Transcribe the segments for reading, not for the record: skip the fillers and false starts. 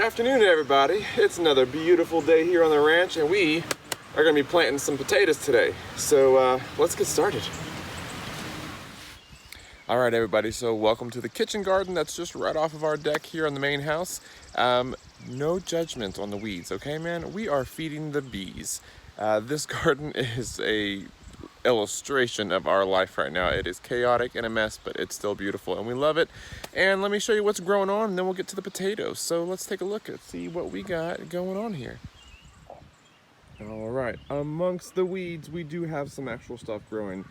afternoon, everybody. It's another beautiful day here on the ranch, and we are going to be planting some potatoes today. So let's get started. All right, everybody, so welcome to the kitchen garden that's just right off of our deck here on the main house. No judgment on the weeds, okay, man? We are feeding the bees. This garden is a illustration of our life right now. It is chaotic and a mess, but it's still beautiful and we love it. And let me show you what's growing on, and then we'll get to the potatoes. So let's take a look and see what we got going on here. All right, amongst the weeds, we do have some actual stuff growing.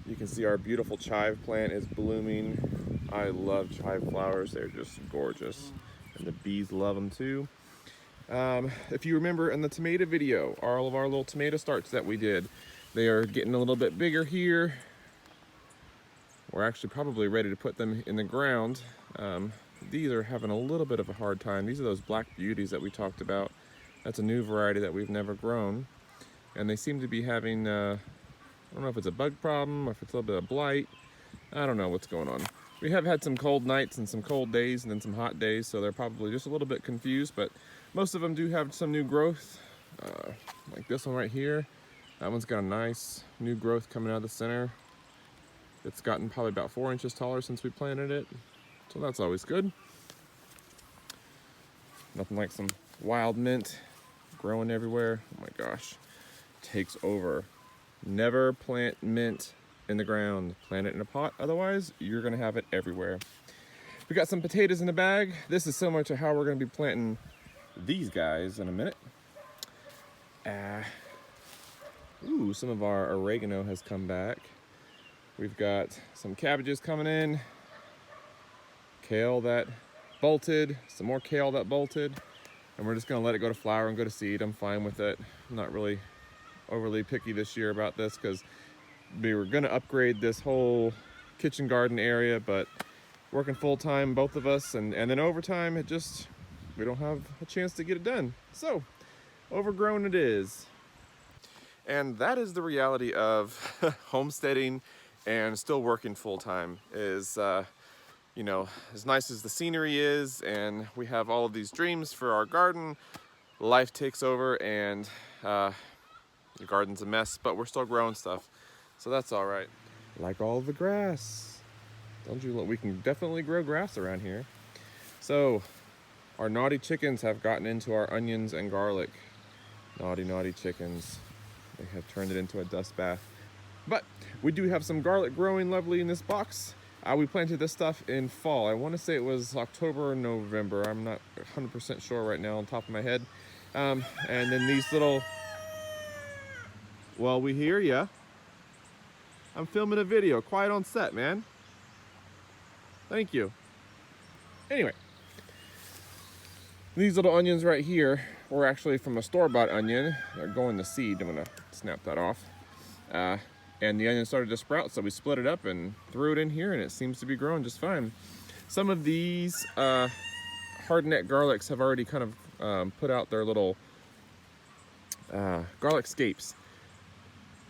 You can see our beautiful chive plant is blooming. I love chive flowers. They're just gorgeous. And the bees love them too. If you remember in the tomato video, all of our little tomato starts that we did, they are getting a little bit bigger here. We're actually probably ready to put them in the ground. These are having a little bit of a hard time. These are those black beauties that we talked about. That's a new variety that we've never grown. And they seem to be having, I don't know if it's a bug problem or if it's a little bit of blight. I don't know what's going on. We have had some cold nights and some cold days and then some hot days, so they're probably just a little bit confused, but most of them do have some new growth, like this one right here. That one's got a nice new growth coming out of the center. It's gotten probably about 4 inches taller since we planted it, so that's always good. Nothing like some wild mint growing everywhere. Oh my gosh, takes over. Never plant mint in the ground. Plant it in a pot, otherwise you're gonna have it everywhere. We got some potatoes in the bag. This is similar to how we're gonna be planting these guys in a minute. Ooh, some of our oregano has come back. We've got some cabbages coming in, kale that bolted, some more kale that bolted, and we're just gonna let it go to flower and go to seed. I'm fine with it. I'm not really overly picky this year about this because we were gonna upgrade this whole kitchen garden area, but working full-time, both of us, and then overtime, we don't have a chance to get it done. So, overgrown it is. And that is the reality of homesteading and still working full-time is, you know, as nice as the scenery is and we have all of these dreams for our garden, life takes over and the garden's a mess, but we're still growing stuff. So that's all right. Like all the grass. Don't you look, we can definitely grow grass around here. So our naughty chickens have gotten into our onions and garlic. Naughty, naughty chickens. They have turned it into a dust bath. But we do have some garlic growing lovely in this box. We planted this stuff in fall. I want to say it was October or November. I'm not 100% sure right now on top of my head. And then these little, well, we hear ya. I'm filming a video. Quiet on set, man. Thank you. Anyway, these little onions right here were actually from a store-bought onion. They're going to seed. I'm gonna snap that off. And the onion started to sprout, so we split it up and threw it in here, and it seems to be growing just fine. Some of these hardneck garlics have already kind of put out their little garlic scapes.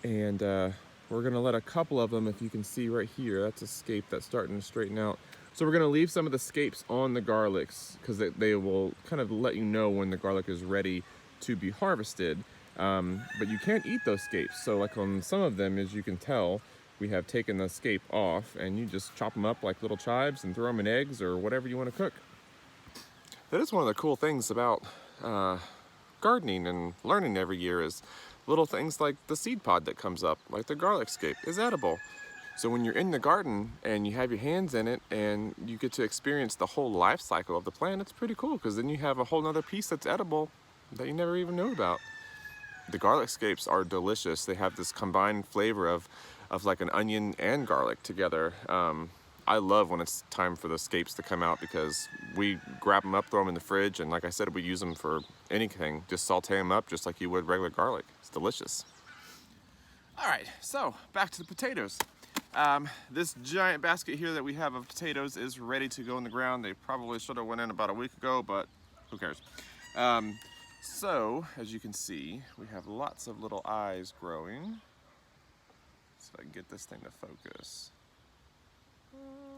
And we're gonna let a couple of them, if you can see right here, that's a scape that's starting to straighten out. So we're gonna leave some of the scapes on the garlics because they will kind of let you know when the garlic is ready to be harvested. But you can't eat those scapes. So like on some of them, as you can tell, we have taken the scape off and you just chop them up like little chives and throw them in eggs or whatever you wanna cook. That is one of the cool things about gardening and learning every year is little things like the seed pod that comes up, like the garlic scape, is edible. So when you're in the garden and you have your hands in it and you get to experience the whole life cycle of the plant, it's pretty cool because then you have a whole nother piece that's edible that you never even knew about. The garlic scapes are delicious. They have this combined flavor of like an onion and garlic together. I love when it's time for the scapes to come out because we grab them up, throw them in the fridge, and like I said, we use them for anything. Just saute them up just like you would regular garlic. It's delicious. All right, so back to the potatoes. This giant basket here that we have of potatoes is ready to go in the ground. They probably should have went in about a week ago, but who cares? So, as you can see, we have lots of little eyes growing. See if I can get this thing to focus.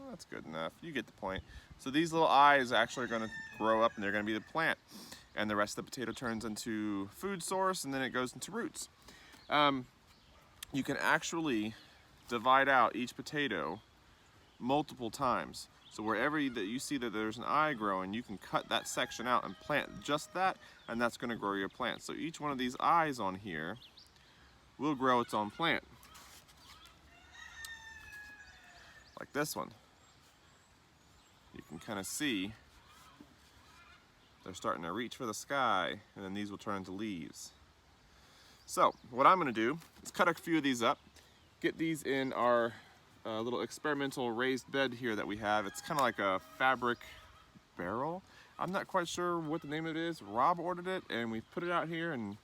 That's good enough. You get the point. So these little eyes actually are going to grow up and they're going to be the plant. And the rest of the potato turns into food source and then it goes into roots. You can actually divide out each potato multiple times. So wherever that you see that there's an eye growing, you can cut that section out and plant just that, and that's going to grow your plant. So each one of these eyes on here will grow its own plant. Like this one. You can kind of see they're starting to reach for the sky, and then these will turn into leaves. So what I'm going to do is cut a few of these up, get these in our little experimental raised bed here that we have. It's kind of like a fabric barrel. I'm not quite sure what the name of it is. Rob ordered it and we put it out here, and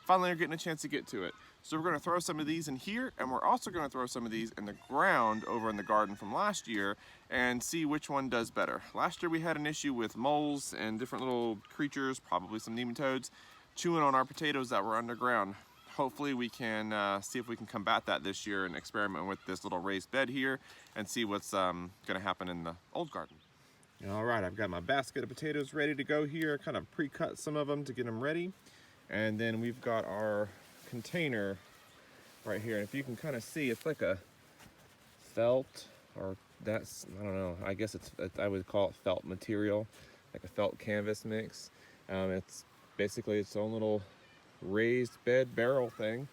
finally we're getting a chance to get to it. So we're going to throw some of these in here, and we're also going to throw some of these in the ground over in the garden from last year and see which one does better. Last year we had an issue with moles and different little creatures, probably some nematodes, chewing on our potatoes that were underground. Hopefully we can see if we can combat that this year and experiment with this little raised bed here and see what's going to happen in the old garden. All right, I've got my basket of potatoes ready to go here. Kind of pre-cut some of them to get them ready. And then we've got our container right here. And if you can kind of see, it's like a felt, or that's, I don't know, I guess I would call it felt material, like a felt canvas mix. It's basically its own little raised bed barrel thing.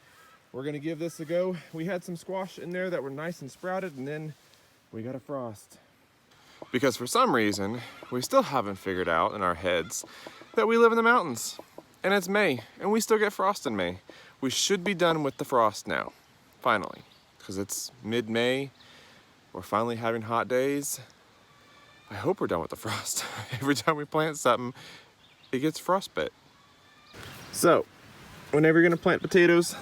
We're gonna give this a go. We had some squash in there that were nice and sprouted, and then we got a frost. Because for some reason, we still haven't figured out in our heads that we live in the mountains. And it's May, and we still get frost in May. We should be done with the frost now, finally. Because it's mid-May, we're finally having hot days. I hope we're done with the frost. Every time we plant something, it gets frostbite. So, whenever you're gonna plant potatoes,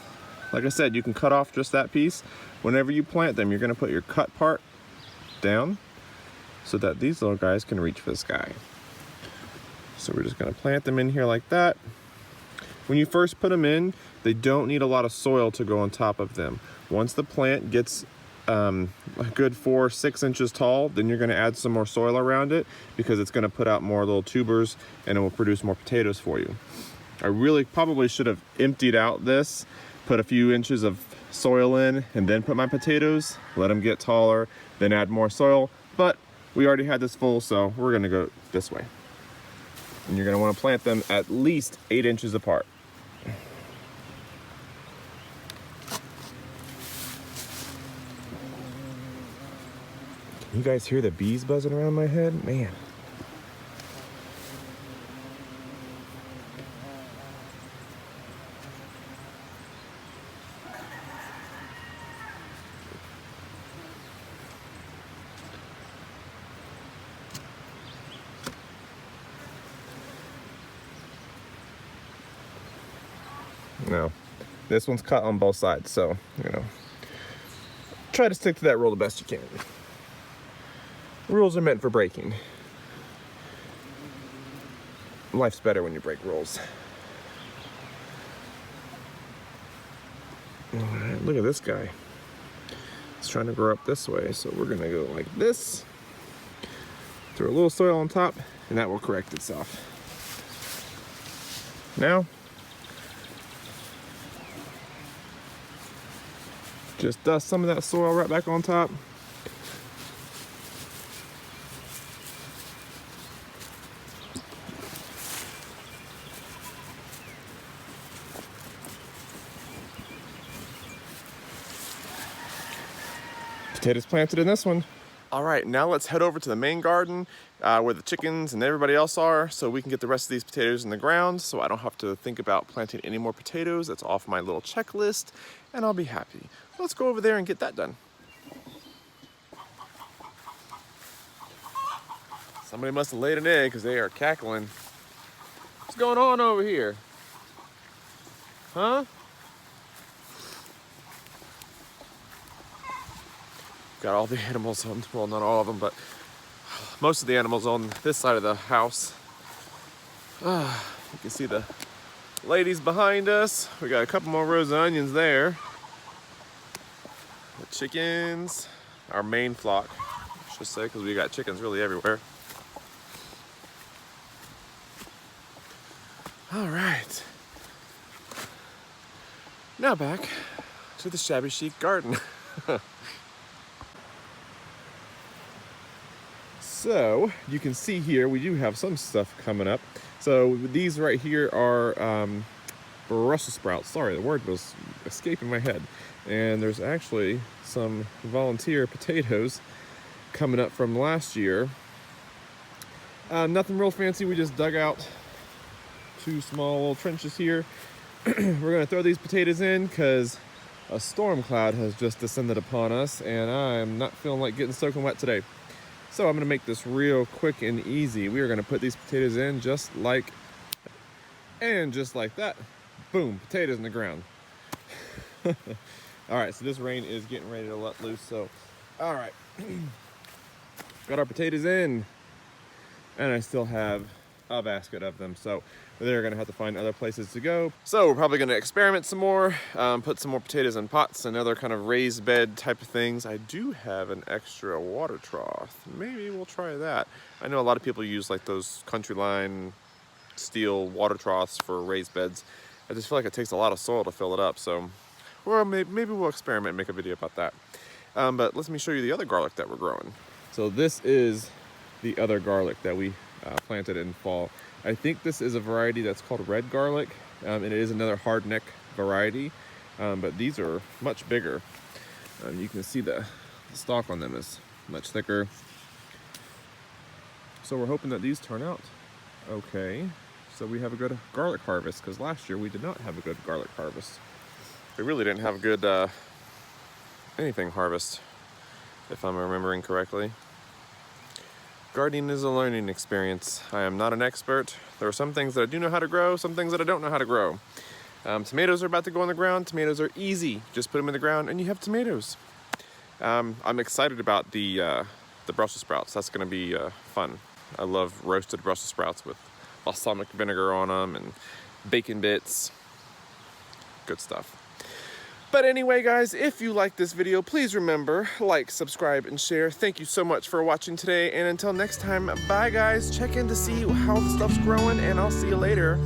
like I said, you can cut off just that piece. Whenever you plant them, you're gonna put your cut part down so that these little guys can reach for the sky. So we're just gonna plant them in here like that. When you first put them in, they don't need a lot of soil to go on top of them. Once the plant gets a good 4-6 inches tall, then you're gonna add some more soil around it because it's gonna put out more little tubers and it will produce more potatoes for you. I really probably should have emptied out this, put a few inches of soil in, and then put my potatoes, let them get taller, then add more soil. But we already had this full, so we're gonna go this way. And you're gonna wanna plant them at least 8 inches apart. Can you guys hear the bees buzzing around my head? Man. No, this one's cut on both sides, so, you know, try to stick to that rule the best you can. Rules are meant for breaking. Life's better when you break rules. All right, look at this guy. He's trying to grow up this way, so we're gonna go like this. Throw a little soil on top, and that will correct itself. Now, just dust some of that soil right back on top. Potatoes planted in this one. All right, now let's head over to the main garden where the chickens and everybody else are, so we can get the rest of these potatoes in the ground so I don't have to think about planting any more potatoes. That's off my little checklist, and I'll be happy. Let's go over there and get that done. Somebody must have laid an egg because they are cackling. What's going on over here? Huh? Got all the animals on, well, not all of them, but most of the animals on this side of the house. You can see the ladies behind us. We got a couple more rows of onions there. The chickens, our main flock. let's just say, because we got chickens really everywhere. All right. Now back to the shabby chic garden. So you can see here we do have some stuff coming up. So these right here are Brussels sprouts. Sorry, the word was escaping my head. And there's actually some volunteer potatoes coming up from last year. Nothing real fancy. We just dug out 2 small little trenches here. We're gonna throw these potatoes in because a storm cloud has just descended upon us, and I'm not feeling like getting soaking wet today. So I'm gonna make this real quick and easy. We are gonna put these potatoes in just like that. Boom, potatoes in the ground. All right, so this rain is getting ready to let loose. So, all right, got our potatoes in, and I still have a basket of them. So they're gonna have to find other places to go. So we're probably gonna experiment some more, put some more potatoes in pots and other kind of raised bed type of things. I do have an extra water trough. Maybe we'll try that. I know a lot of people use like those Country Line steel water troughs for raised beds. I just feel like it takes a lot of soil to fill it up. So, well, maybe we'll experiment and make a video about that. But let me show you the other garlic that we're growing. So this is the other garlic that we planted in fall. I think this is a variety that's called red garlic, and it is another hardneck variety, but these are much bigger. You can see the stalk on them is much thicker. So we're hoping that these turn out okay, so we have a good garlic harvest, because last year we did not have a good garlic harvest. We really didn't have a good anything harvest, if I'm remembering correctly. Gardening is a learning experience. I am not an expert. There are some things that I do know how to grow, some things that I don't know how to grow. Tomatoes are about to go in the ground. Tomatoes are easy. Just put them in the ground and you have tomatoes. I'm excited about the Brussels sprouts. That's gonna be fun. I love roasted Brussels sprouts with balsamic vinegar on them and bacon bits. Good stuff. But anyway, guys, if you like this video, please remember, like, subscribe, and share. Thank you so much for watching today, and until next time, bye, guys. Check in to see how the stuff's growing, and I'll see you later.